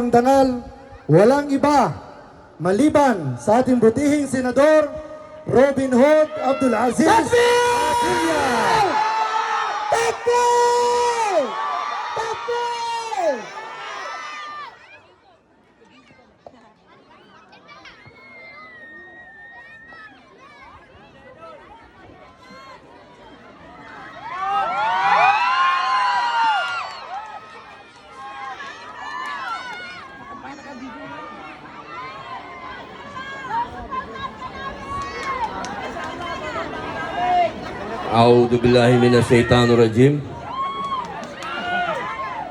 Ang dangal, walang iba maliban sa ating butihing Senador Robin Hood Abdul Aziz. Takbir! Takbir! Takbir! A'udzu billahi minasyaitonir rajim.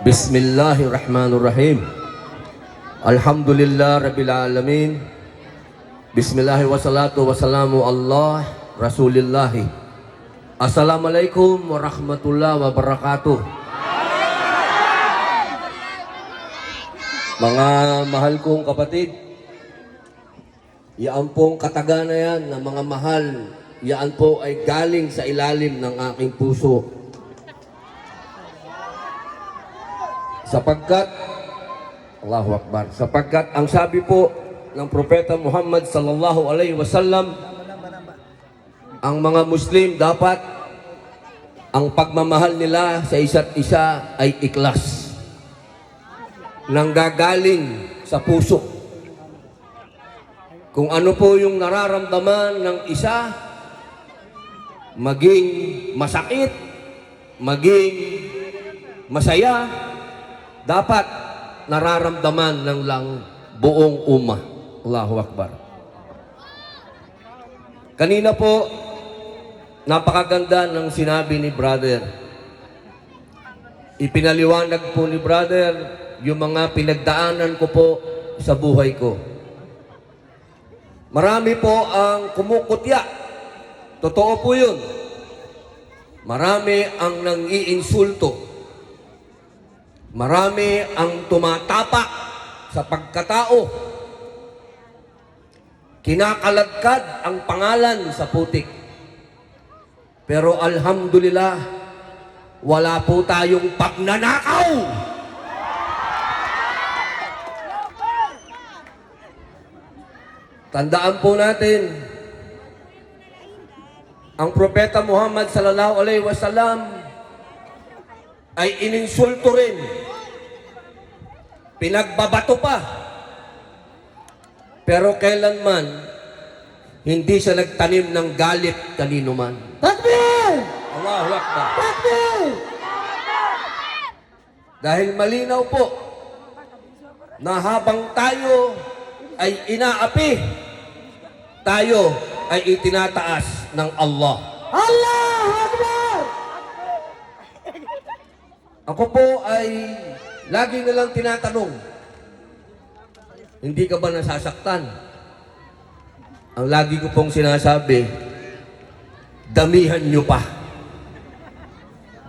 Bismillahirrahmanirrahim. Alhamdulillah rabbil alamin. Bismillah wassalatu wassalamu Allah Rasulillah. Assalamualaikum warahmatullahi wabarakatuh. Mga mahal kong kapatid, yan pong kataga na yan na mga mahal, yan po ay galing sa ilalim ng aking puso. Sapagkat, Allahu Akbar, sapagkat ang sabi po ng Propeta Muhammad sallallahu alaihi wasallam, ang mga Muslim dapat ang pagmamahal nila sa isa't isa ay ikhlas, nanggagaling sa puso. Kung ano po yung nararamdaman ng isa, maging masakit, maging masaya, dapat nararamdaman ng lang buong ummah. Allahu Akbar. Kanina po, napakaganda ng sinabi ni brother. Ipinaliwanag po ni brother yung mga pinagdaanan ko po sa buhay ko. Marami po ang kumukutya. Totoo po yun. Marami ang nang-iinsulto. Marami ang tumatapak sa pagkatao. Kinakalagkad ang pangalan sa putik. Pero alhamdulillah, wala po tayong pagnanakaw. Tandaan po natin, ang Propeta Muhammad sallallahu alaihi wasallam ay ininsulto rin, pinagbabato pa, pero kailanman hindi siya nagtanim ng galit kanino man. Takbir! Allahu Akbar. Takbir! Dahil malinaw po na habang tayo ay inaapi, tayo ay itinataas ng Allah. Allahu Akbar! Ako po ay lagi nilang tinatanong, hindi ka ba nasasaktan? Ang lagi ko pong sinasabi, damihan nyo pa.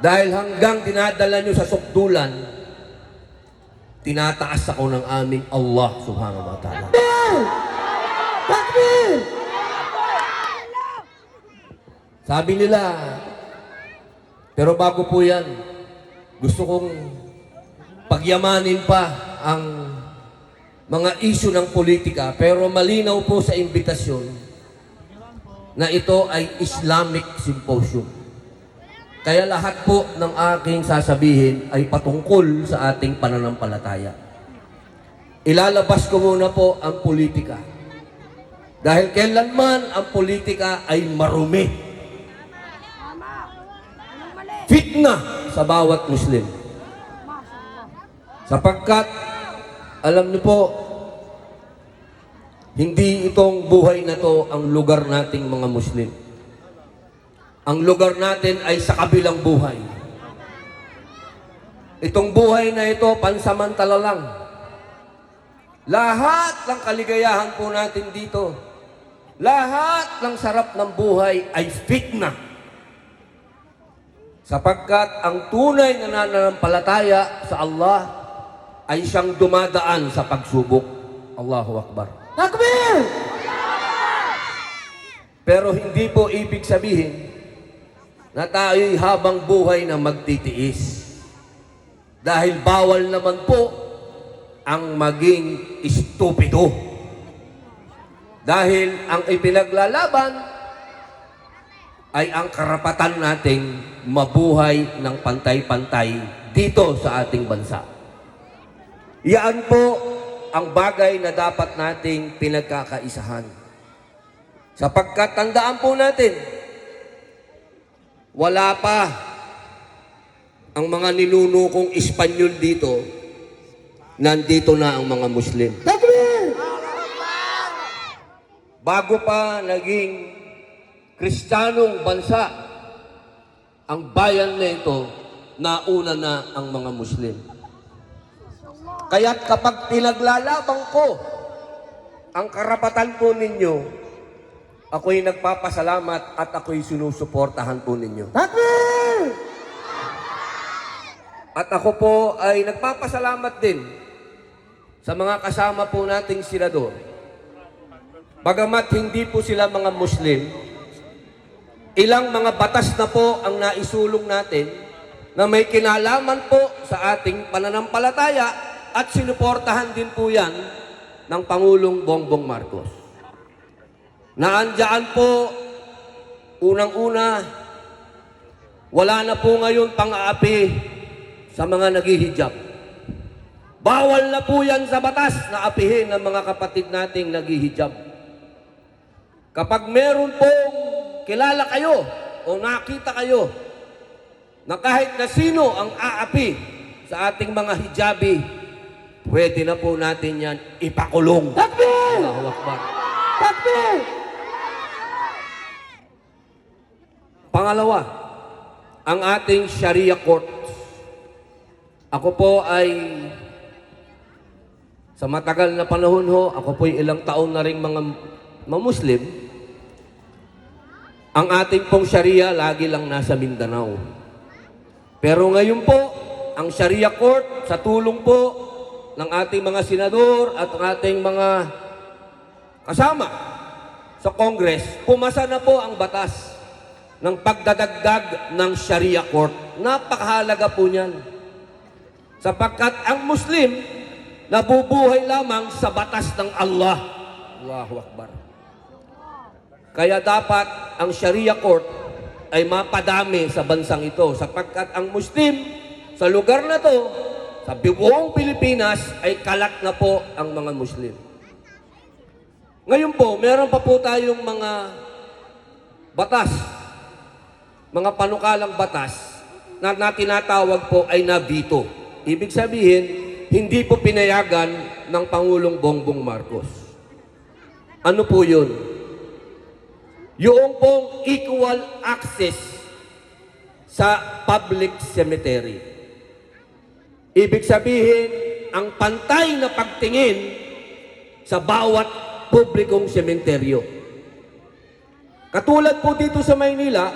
Dahil hanggang dinadala nyo sa sukdulan, tinataas ako ng aming Allah subhanahu wa ta'ala. Takbir! Takbir! Sabi nila, pero bago po yan, gusto kong pagyamanin pa ang mga issue ng politika, pero malinaw po sa imbitasyon na ito ay Islamic Symposium. Kaya lahat po ng aking sasabihin ay patungkol sa ating pananampalataya. Ilalabas ko muna po ang politika. Dahil kailanman ang politika ay marumi. Fitna sa bawat Muslim. Sapagkat, alam niyo po, hindi itong buhay na to ang lugar nating mga Muslim. Ang lugar natin ay sa kabilang buhay. Itong buhay na ito, pansamantala lang. Lahat ng kaligayahan po natin dito, lahat ng sarap ng buhay ay fitna. Sapagkat ang tunay na nananampalataya sa Allah ay siyang dumadaan sa pagsubok. Allahu Akbar. Takbir! Pero hindi po ibig sabihin na tayo'y habang buhay na magtitiis. Dahil bawal naman po ang maging estupido. Dahil ang ipinaglalaban ay ang karapatan nating mabuhay ng pantay-pantay dito sa ating bansa. Iyan po ang bagay na dapat nating pinagkakaisahan. Sapagkat tandaan po natin, wala pa ang mga ninunukong Espanyol dito, nandito na ang mga Muslim. Takbir! Bago pa naging Kristiyanong bansa, ang bayan na ito, nauna na ang mga Muslim. Kaya't kapag pinaglalaban ko ang karapatan po ninyo, ako'y nagpapasalamat at ako'y sinusuportahan po ninyo. Takbir! At ako po ay nagpapasalamat din sa mga kasama po nating senador. Bagamat hindi po sila mga Muslim, ilang mga batas na po ang naisulong natin na may kinalaman po sa ating pananampalataya at sinuportahan din po yan ng Pangulong Bongbong Marcos. Naandyan po, unang-una, wala na po ngayon pang-aapi sa mga naghihijab. Bawal na po yan sa batas na apihin ng mga kapatid nating naghihijab. Kapag meron pong kilala kayo o nakita kayo na kahit na sino ang aapi sa ating mga hijabi, pwede na po natin yan ipakulong. Takbir! Allahu Akbar. Takbir! Pangalawa, ang ating Sharia Court. Ako po ay sa matagal na panahon ho, ako po ilang taon na rin mga Muslim. Ang ating pong Sharia lagi lang nasa Mindanao. Pero ngayon po, ang Sharia Court sa tulong po ng ating mga senador at ang ating mga kasama sa Congress, pumasa na po ang batas ng pagdadagdag ng Sharia Court. Napakahalaga po niyan. Sapagkat ang Muslim nabubuhay lamang sa batas ng Allah. Allahu Akbar. Kaya dapat ang Sharia Court ay mapadami sa bansang ito sapagkat ang Muslim sa lugar na to, sa buong Pilipinas, ay kalat na po ang mga Muslim. Ngayon po, meron pa po tayong mga batas, mga panukalang batas na tinatawag po ay nabito. Ibig sabihin, hindi po pinayagan ng Pangulong Bongbong Marcos. Ano po yun? Yung pong equal access sa public cemetery. Ibig sabihin, ang pantay na pagtingin sa bawat publikong sementeryo. Katulad po dito sa Maynila,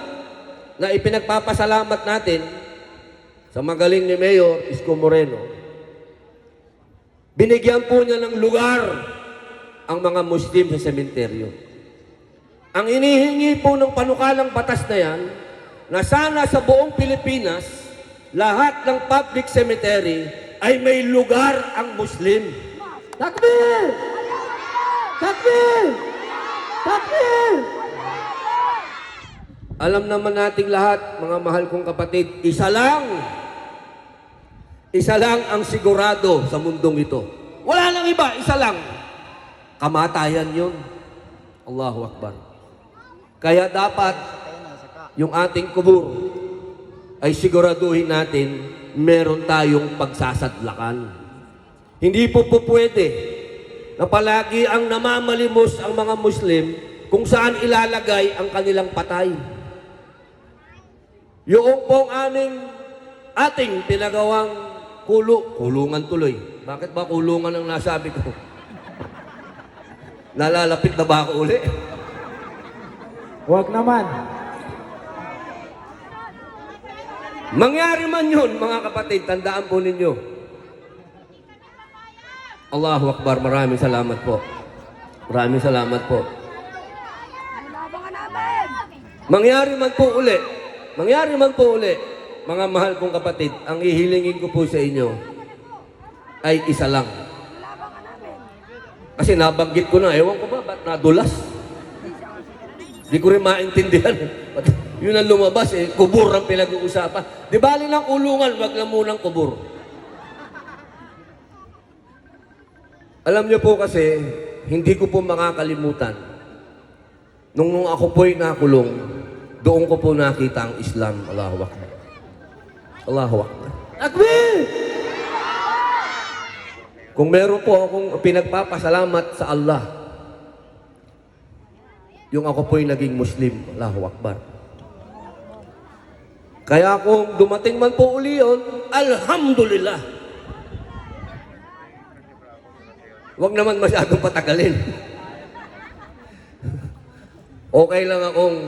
na ipinagpapasalamat natin sa magaling ni Mayor Isko Moreno, binigyan po niya ng lugar ang mga Muslim sa sementeryo. Ang inihingi po ng panukalang batas na yan, na sana sa buong Pilipinas, lahat ng public cemetery ay may lugar ang Muslim. Takbir! Takbir! Takbir! Alam naman nating lahat, mga mahal kong kapatid, isa lang ang sigurado sa mundong ito. Wala nang iba, isa lang. Kamatayan yun. Allahu Akbar. Kaya dapat yung ating kubur ay siguraduhin natin meron tayong pagsasadlakan. Hindi po pwede na palagi ang namamalimos ang mga Muslim kung saan ilalagay ang kanilang patay. Yung pong ating pinagawang kulungan tuloy. Bakit ba kulungan ang nasabi ko? Nalalapit na ba ako uli? Huwag naman. Mangyari man yun, mga kapatid, tandaan po ninyo. Allahu Akbar, maraming salamat po. Maraming salamat po. Mangyari man po uli, mga mahal kong kapatid, ang ihilingin ko po sa inyo ay isa lang. Kasi nabanggit ko na, ewan ko ba, ba't nadulas? Di ko rin maintindihan. Yun ang lumabas kubur ang pinag-uusapan. Di bali ng kulungan, wag lang munang kubur. Alam niyo po kasi, hindi ko po makakalimutan. Nung ako po'y nakulong, doon ko po nakita ang Islam. Allahu Akbar. Allahu Akbar. Takbir! Kung meron po akong pinagpapasalamat sa Allah, yung ako po'y naging Muslim. Allahu Akbar. Kaya kung dumating man po uli yun, alhamdulillah. Huwag naman masyadong patagalin. Okay lang akong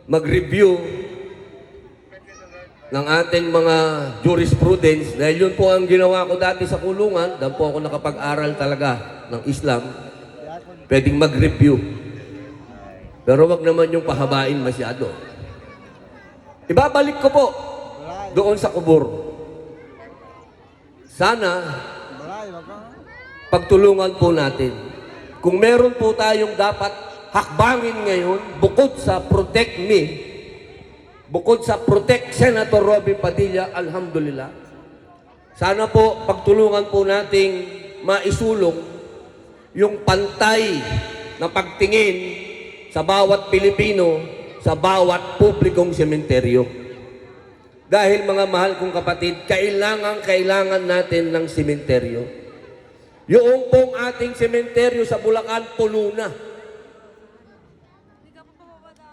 mag-review ng ating mga jurisprudence dahil yun po ang ginawa ko dati sa kulungan. Dahil po ako nakapag-aral talaga ng Islam. Pwedeng mag-review. Pero wag naman yung pahabain masyado. Ibabalik ko po doon sa kubur. Sana pagtulungan po natin. Kung meron po tayong dapat hakbangin ngayon, bukod sa Protect Me, bukod sa Protect Senator Robin Padilla, alhamdulillah. Sana po pagtulungan po nating maisulong yung pantay na pagtingin sa bawat Pilipino, sa bawat publikong sementeryo. Dahil mga mahal kong kapatid, kailangan natin ng sementeryo. Yung pong ating sementeryo sa Bulacan, puno na.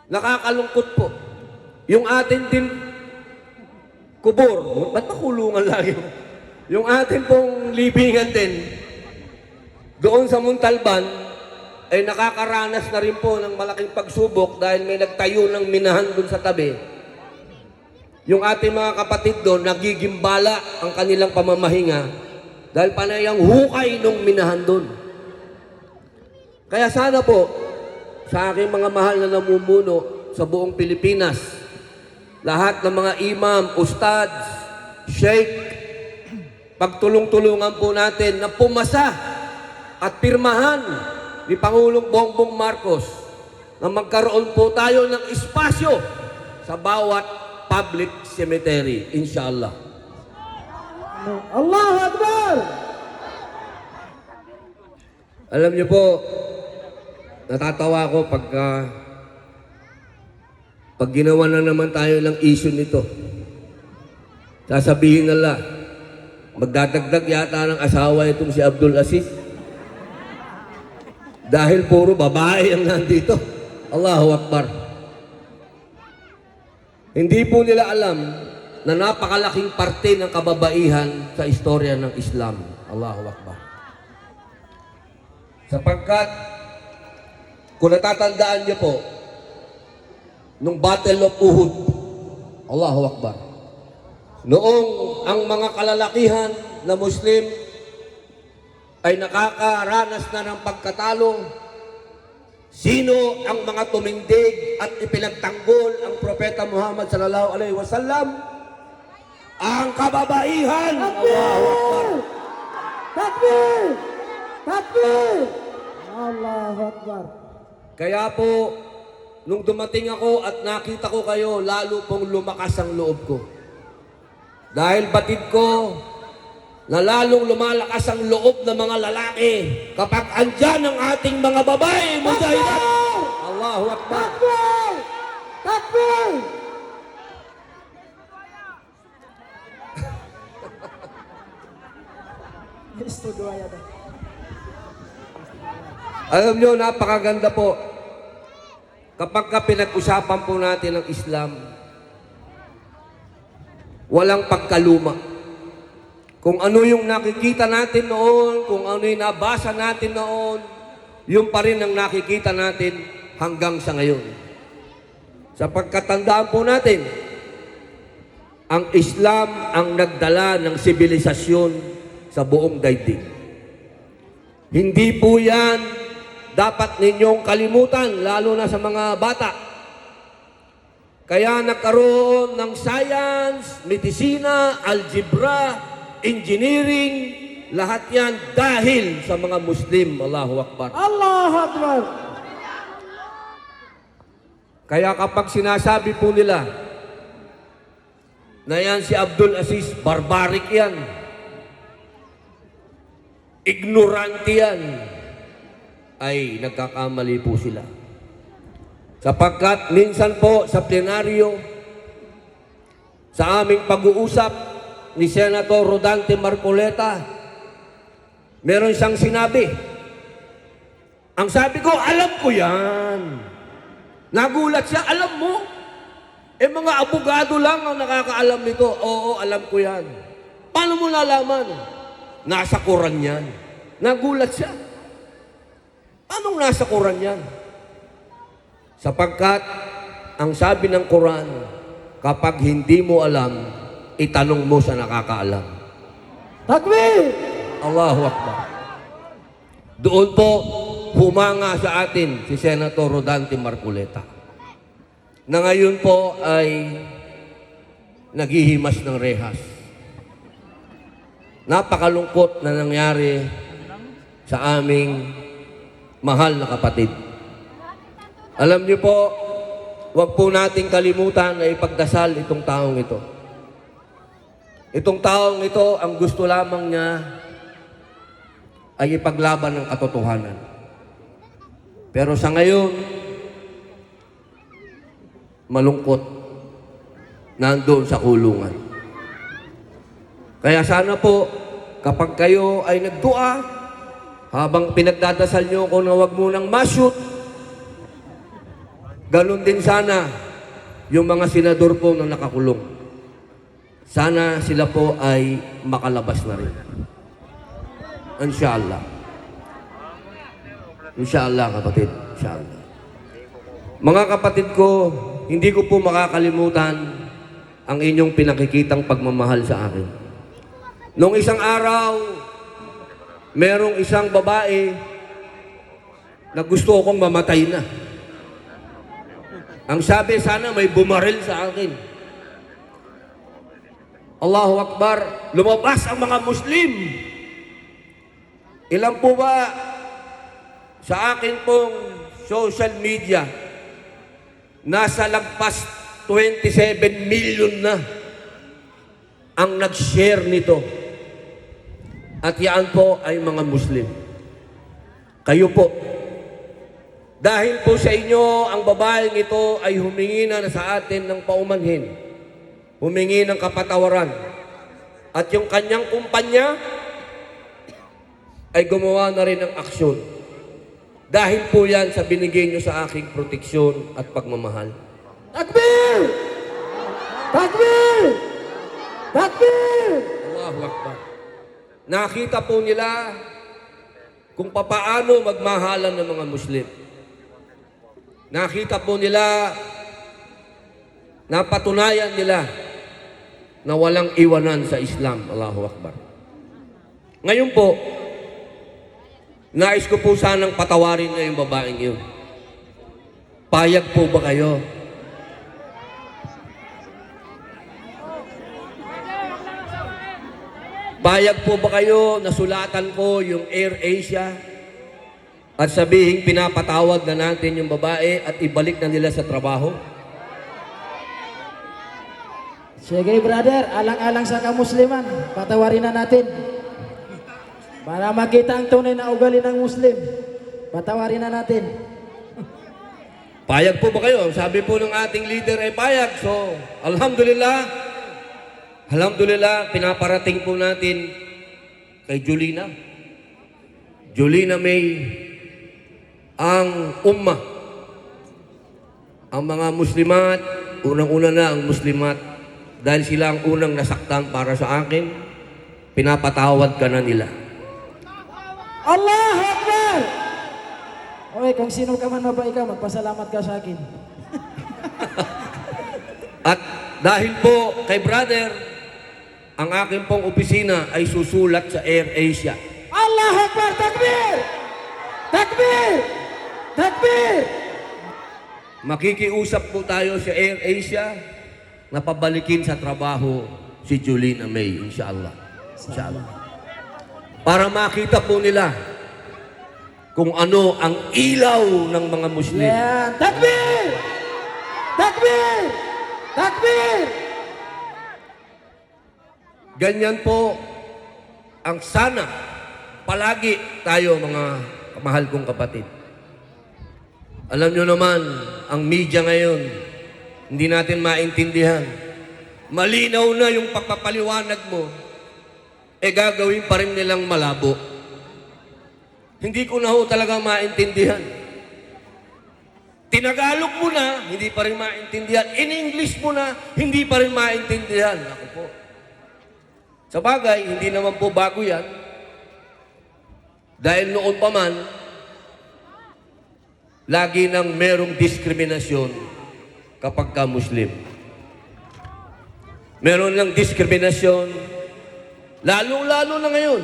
Nakakalungkot po. Yung atin din kubor, ba't makulungan lagi? Yung atin pong libingan din, doon sa Muntalban, ay nakakaranas na rin po ng malaking pagsubok dahil may nagtayo ng minahan doon sa tabi. Yung ating mga kapatid doon, nagigimbala ang kanilang pamamahinga dahil panay ang hukay ng minahan doon. Kaya sana po, sa aking mga mahal na namumuno sa buong Pilipinas, lahat ng mga imam, ustads, sheikh, pagtulong-tulungan po natin na pumasa at pirmahan ni Pangulong Bongbong Marcos na magkaroon po tayo ng espasyo sa bawat public cemetery, inshallah. Allahu Akbar! Alam niyo po, natatawa ako pag ginawa na naman tayo ng issue nito. Sasabihin nila, magdadagdag yata ng asawa itong si Abdul Aziz. Dahil puro babae ang nandito. Allahu Akbar. Hindi po nila alam na napakalaking parte ng kababaihan sa istorya ng Islam. Allahu Akbar. Sapagkat, kung natatandaan niyo po, nung Battle of Uhud, Allahu Akbar, noong ang mga kalalakihan na Muslim ay nakakaranas na ng pagkatalo, sino ang mga tumindig at ipinagtanggol ang Propeta Muhammad sallallahu alaihi wasallam? Ang kababaihan! Allahu Akbar! Takbir! Takbir! Allahu Akbar! Kaya po, nung dumating ako at nakita ko kayo, lalo pong lumakas ang loob ko. Dahil batid ko, na lalong lumalakas ang loob ng mga lalaki kapag andyan ang ating mga babae, mujahidat. Allahu Akbar. Takbir! Takbir! Alam nyo, napakaganda po. Kapag pinag-usapan po natin ang Islam, walang pagkaluma. Kung ano yung nakikita natin noon, kung ano yung nabasa natin noon, yun pa rin ang nakikita natin hanggang sa ngayon. Sa pagkatandaan po natin, ang Islam ang nagdala ng sibilisasyon sa buong daigdig. Hindi po yan dapat ninyong kalimutan, lalo na sa mga bata. Kaya nagkaroon ng science, medisina, algebra, engineering, lahat yan dahil sa mga Muslim. Allahu Akbar. Allahu Akbar. Kaya kapag sinasabi po nila na yan si Abdul Aziz, barbaric yan, ignorante yan, ay nagkakamali po sila. Sapagkat minsan po sa plenaryo, sa aming pag-uusap ni Senator Rodante Marcoleta, meron siyang sinabi. Ang sabi ko, alam ko yan. Nagulat siya, alam mo? Eh mga abogado lang ang nakakaalam nito. Oo, alam ko yan. Paano mo nalaman? Nasa Quran yan. Nagulat siya. Anong nasa Quran yan? Sapagkat ang sabi ng Quran, kapag hindi mo alam, itanong mo sa nakakaalam. Takbir. Allahu Akbar. Doon po, humanga sa atin si Senator Rodante Marcoleta, na ngayon po ay naghihimas ng rehas. Napakalungkot na nangyari sa aming mahal na kapatid. Alam niyo po, huwag po nating kalimutan na ipagdasal itong taong ito. Itong taong ito, ang gusto lamang niya ay ipaglaban ng katotohanan. Pero sa ngayon, malungkot, nandoon sa kulungan. Kaya sana po, kapag kayo ay nagdua, habang pinagdadasal nyo kung na huwag munang ma-shoot, ganun din sana yung mga senador po na nakakulong. Sana sila po ay makalabas na rin. Inshallah. Inshallah, kapatid. Inshallah. Mga kapatid ko, hindi ko po makakalimutan ang inyong pinakikitang pagmamahal sa akin. Noong isang araw, merong isang babae na gusto akong mamatay na. Ang sabi, sana may bumaril sa akin. Allahu Akbar, lumabas ang mga Muslim. Ilan po ba sa akin pong social media, nasa lagpas 27 million na ang nag-share nito. At yan po ay mga Muslim. Kayo po. Dahil po sa inyo, ang babaeng ito ay humingi na sa atin ng paumanhin. Humingi ng kapatawaran. At yung kanyang kumpanya ay gumawa na rin ng aksyon. Dahil po yan sa binigay nyo sa aking proteksyon at pagmamahal. Takbir. Takbir. Takbir. Allahu Akbar. Nakita po nila kung papaano magmahalan ng mga Muslim. Nakita po nila, napatunayan nila na walang iwanan sa Islam. Allahu Akbar. Ngayon po, nais ko po sanang patawarin na yung babaeng yun. Payag po ba kayo? Payag po ba kayo na sulatan ko yung Air Asia at sabihing pinapatawad na natin yung babae at ibalik na nila sa trabaho? Sige brother, alang-alang sa kamusliman, patawarin na natin. Para makita ang tunay na ugali ng Muslim, patawarin na natin. Payag po ba kayo? Sabi po ng ating leader ay payag. So, alhamdulillah, pinaparating po natin kay Julina. Julina May, ang ummah, ang mga Muslimat, unang-una na ang Muslimat, dahil sila ang unang nasaktan para sa akin, pinapatawad ka na nila. Allahu Akbar! Okay, kung sino ka man mabait ka, magpasalamat ka sa akin. At dahil po kay brother, ang aking pong opisina ay susulat sa Air Asia. Allahu Akbar! Takbir! Takbir! Takbir! Makikiusap po tayo sa Air Asia na pabalikin sa trabaho si Julina May, inshallah. Inshallah. para makita po nila kung ano ang ilaw ng mga Muslim. Yan. Takbir! Takbir! Takbir! Ganyan po ang sana palagi tayo, mga mahal kong kapatid. Alam nyo naman, ang media ngayon, hindi natin maintindihan. Malinaw na yung pagpapaliwanag mo, gagawin pa rin nilang malabo. Hindi ko na ho talaga maintindihan. Tinagalog mo na, hindi pa rin maintindihan. In English mo na, hindi pa rin maintindihan. Ako po. Sa bagay, hindi naman po bago yan. Dahil noon pa man, lagi nang merong diskriminasyon kapag ka Muslim. Meron ng diskriminasyon, lalong-lalo na ngayon.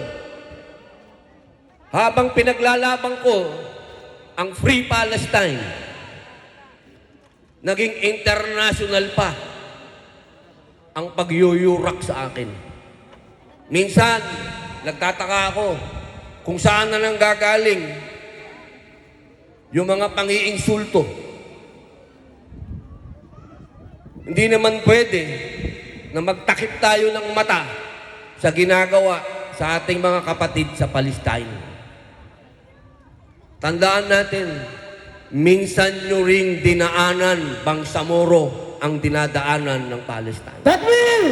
Habang pinaglalaban ko ang Free Palestine, naging international pa ang pagyuyurak sa akin. Minsan, nagtataka ako kung saan na nang gagaling yung mga pangiinsulto. Hindi naman pwede na magtakip tayo ng mata sa ginagawa sa ating mga kapatid sa Palestine. Tandaan natin, minsan nyo ring dinaanan, Bangsamoro, ang dinadaanan ng Palestine. Takbir!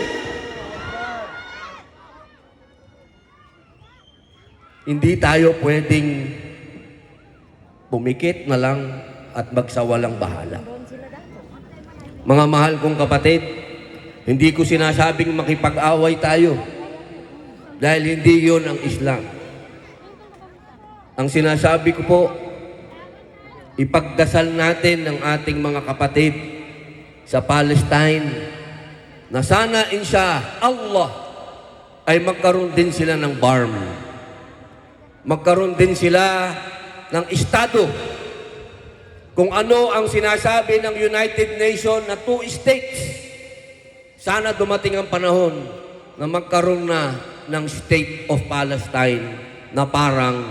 Hindi tayo pwedeng pumikit na lang at magsawalang bahala. Mga mahal kong kapatid, hindi ko sinasabing makipag-away tayo dahil hindi yon ang Islam. Ang sinasabi ko po, ipagdasal natin ang ating mga kapatid sa Palestine na sana insya Allah ay magkaroon din sila ng BARM. Magkaroon din sila ng estado. Kung ano ang sinasabi ng United Nations na 2 states, sana dumating ang panahon na magkaroon na ng State of Palestine na parang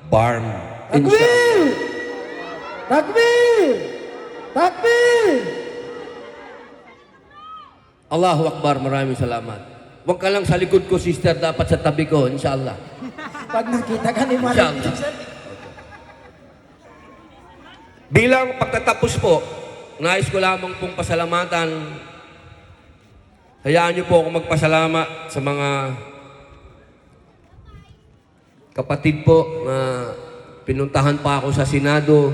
BARM. Takbir! Takbir! Takbir! Allahu Akbar, maraming salamat. Huwag ka lang sa likod ko, sister, dapat sa tabi ko, inshallah. Pag nakita ka ni Inshallah. Malik, Bilang pagtatapos po, nais ko lamang pong pasalamatan. Hayaan niyo po ako magpasalamat sa mga kapatid po na pinuntahan pa ako sa Senado.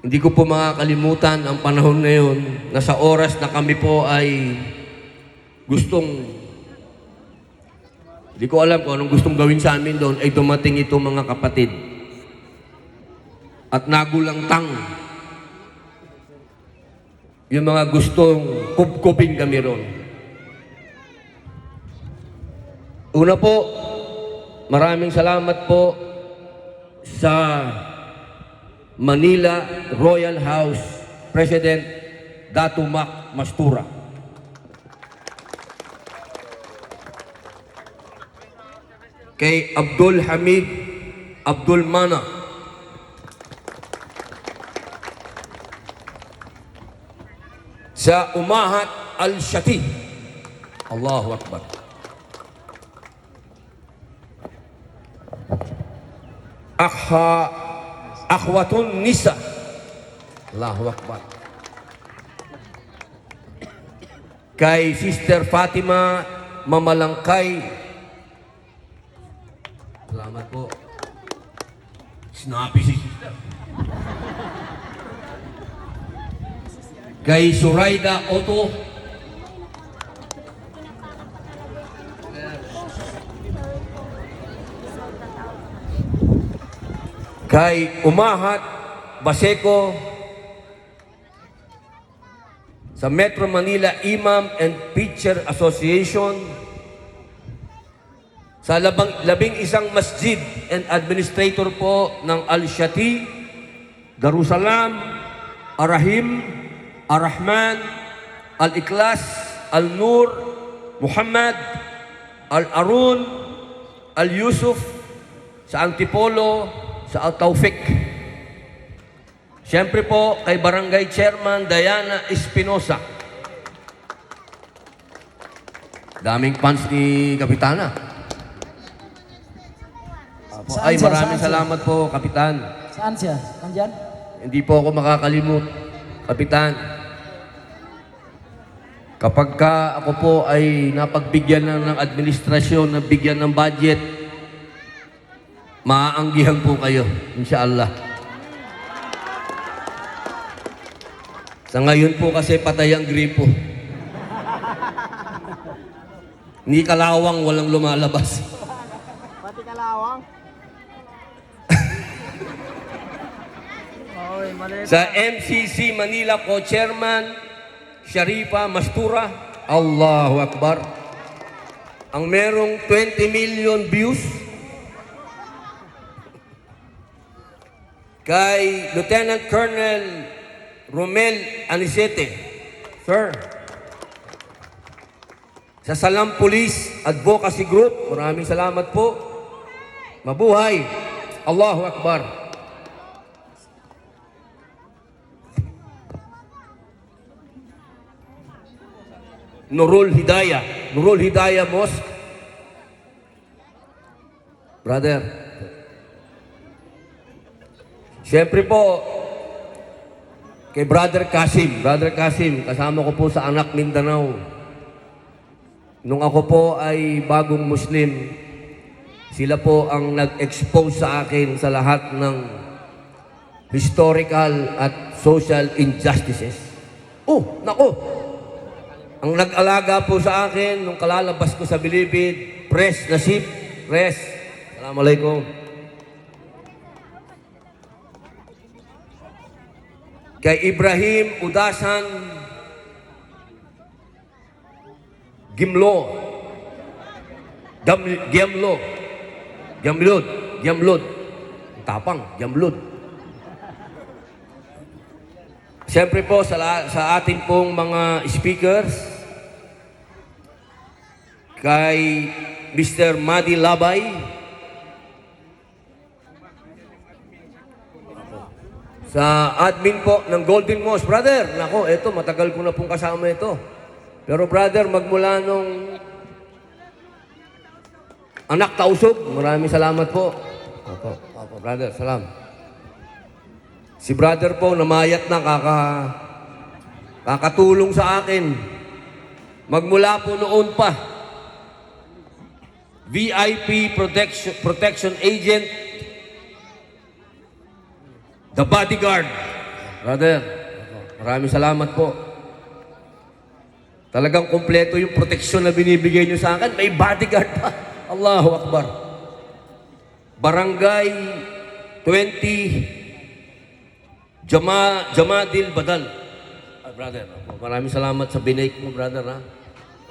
Hindi ko po makakalimutan ang panahon na yun na sa oras na kami po ay hindi ko alam kung anong gustong gawin sa amin doon, ay dumating itong mga kapatid. At nagulangtang yung mga gustong kubkubing kami ron. Una po, maraming salamat po sa Manila Royal House President Datu Mac Mastura. Kay Abdul Hamid Abdul Mana, sa Umahat Al-Shati. Allahu Akbar. Akhwatun Nisa. Allahu Akbar. Kay Sister Fatima Mamalangkay. Salamat po. Snappy si Sister. Kay Suraida Otto. Kay Umahat Baseco sa Metro Manila Imam and Preacher Association, sa 11 masjid and administrator po ng Al-Shati, Darussalam, Ar-Rahim, Ar-Rahman, Al-Ikhlas, Al-Nur, Muhammad, Al-Arun, Al-Yusuf, sa Antipolo, sa Taufik. Siyempre po kay Barangay Chairman Diana Espinosa. Daming fans ni Kapitana. Apo. Saan Ay, siya? maraming Saan siya? salamat po, Kapitan. Saan siya? Nandyan? Hindi po ako makakalimut, Kapitan. Kapag ka ako po ay napagbigyan ng administrasyon, nabigyan ng budget, maaanggihan po kayo, inshallah. Sa ngayon po kasi patay ang gripo. Ni kalawang walang lumalabas. Pati kalawang. Sa MCC Manila po, Chairman Sharifa Mastura, Allahu Akbar. Ang merong 20 million views kay Lieutenant Colonel Romel Anisete, Sir. Sa Salam Police Advocacy Group, maraming salamat po. Mabuhay. Allahu Akbar. Nurul Hidayah Mosque. Brother. Siyempre po, kay Brother Kasim, kasama ko po sa Anak Mindanao. Nung ako po ay bagong Muslim, sila po ang nag-expose sa akin sa lahat ng historical at social injustices. Oh, nako! Ang nag-alaga po sa akin nung kalalabas ko sa Bilibid, Pres Nasib, Pres. Assalamualaikum. Kay Ibrahim Udasan Giamlod. Tapang, Giamlod. Siyempre po sa ating pong mga speakers, kay Mr. Madi Labay, sa admin po ng Golden Moss. Brother, nako, eto, matagal ko na pong kasama ito. Pero brother, magmula nung anak tausog, maraming salamat po. Opo, brother, salam. Si brother po, namayat na, kakatulong sa akin. Magmula po noon pa, VIP protection agent, the bodyguard. Brother, maraming salamat po. Talagang kumpleto yung proteksyon na binibigay nyo sa akin. May bodyguard pa. Allahu Akbar. Barangay 20 Jamadil Badal. Brother, maraming salamat sa binake mo, brother. Ha?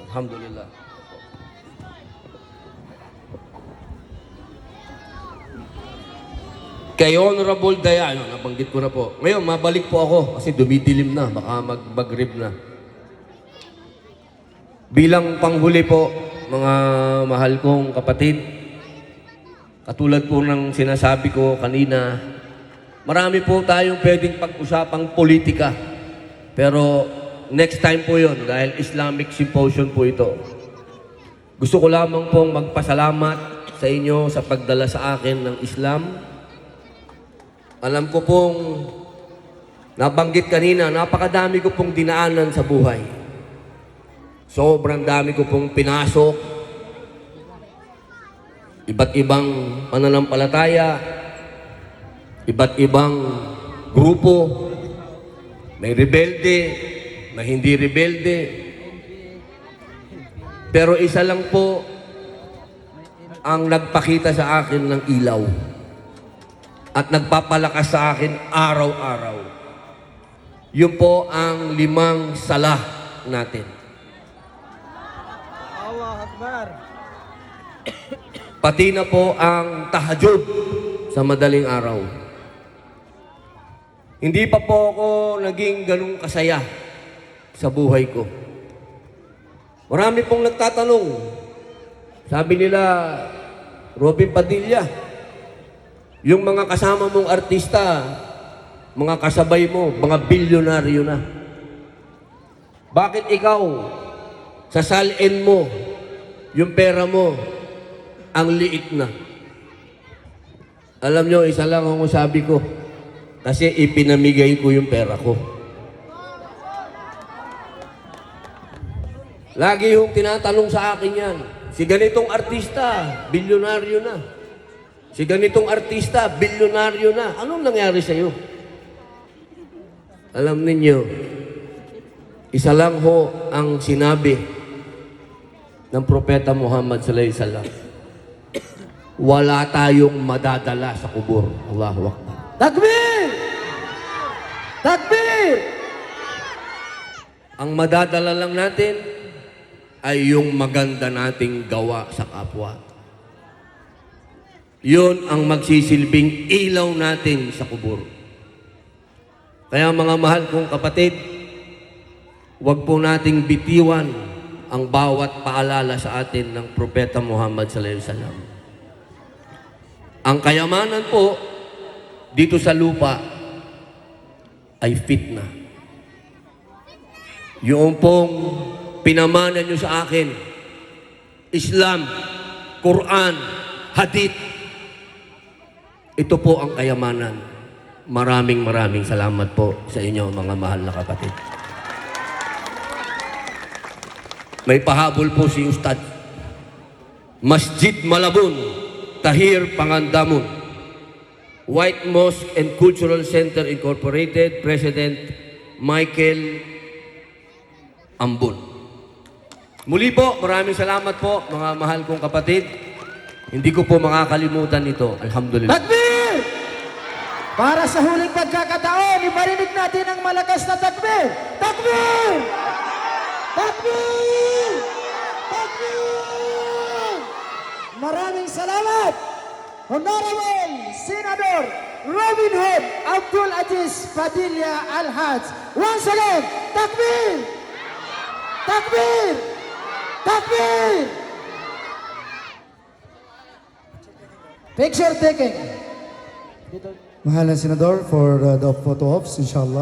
Alhamdulillah. Kay Honorable Dayano, nabanggit ko na po. Ngayon, mabalik po ako kasi dumidilim na. Baka mag-rib na. Bilang panghuli po, mga mahal kong kapatid, katulad po ng sinasabi ko kanina, marami po tayong pwedeng pag-usapang politika. Pero next time po yun, dahil Islamic Symposium po ito. Gusto ko lamang pong magpasalamat sa inyo sa pagdala sa akin ng Islam. Alam ko pong nabanggit kanina, napakadami ko pong dinaanan sa buhay. Sobrang dami ko pong pinasok. Iba't ibang pananampalataya, iba't ibang grupo, may rebelde, may hindi rebelde. Pero isa lang po ang nagpakita sa akin ng ilaw at nagpapalakas sa akin araw-araw. Yun po ang 5 sala natin. Pati na po ang tahajjud sa madaling araw. Hindi pa po ako naging ganung kasaya sa buhay ko. Marami pong nagtatanong, Sabi nila, Robin Padilla, yung mga kasama mong artista, mga kasabay mo, mga bilyonaryo na. Bakit ikaw, sasalin mo, yung pera mo, ang liit na? Alam nyo, isa lang ang sabi ko, kasi ipinamigay ko yung pera ko. Lagi yung tinatanong sa akin yan, si ganitong artista, bilyonaryo na. Si ganitong artista, bilyonaryo na. Anong nangyari sa'yo? Alam ninyo, isa lang ho ang sinabi ng Propeta Muhammad sallallahu alaihi wasallam. Wala tayong madadala sa kubur. Allahu Akbar. Takbir! Takbir! Ang madadala lang natin ay yung maganda nating gawa sa kapwa. Yun ang magsisilbing ilaw natin sa kubur. Kaya mga mahal kong kapatid, huwag po nating bitiwan ang bawat paalala sa atin ng Propeta Muhammad sallallahu alaihi wasallam. Ang kayamanan po dito sa lupa ay fitna. Yung pong pinamana nyo sa akin, Islam, Quran, Hadith, ito po ang kayamanan. Maraming salamat po sa inyo mga mahal na kapatid. May pahabol po si Ustad. Masjid Malabon, Tahir Pangandamun, White Mosque and Cultural Center Incorporated, President Michael Ambon. Muli po, maraming salamat po mga mahal kong kapatid. Hindi ko po makakalimutan ito. Alhamdulillah. Takbir! Para sa huling pagkakataon, iparinig natin ang malakas na takbir! Takbir! Takbir! Takbir! Maraming salamat! Honorable Senador Robin Hood Abdul Aziz Padilla Al-Haj. Once again, takbir! Takbir! Takbir! Picture taking. Mahal na Senador, for the photo ops, inshallah.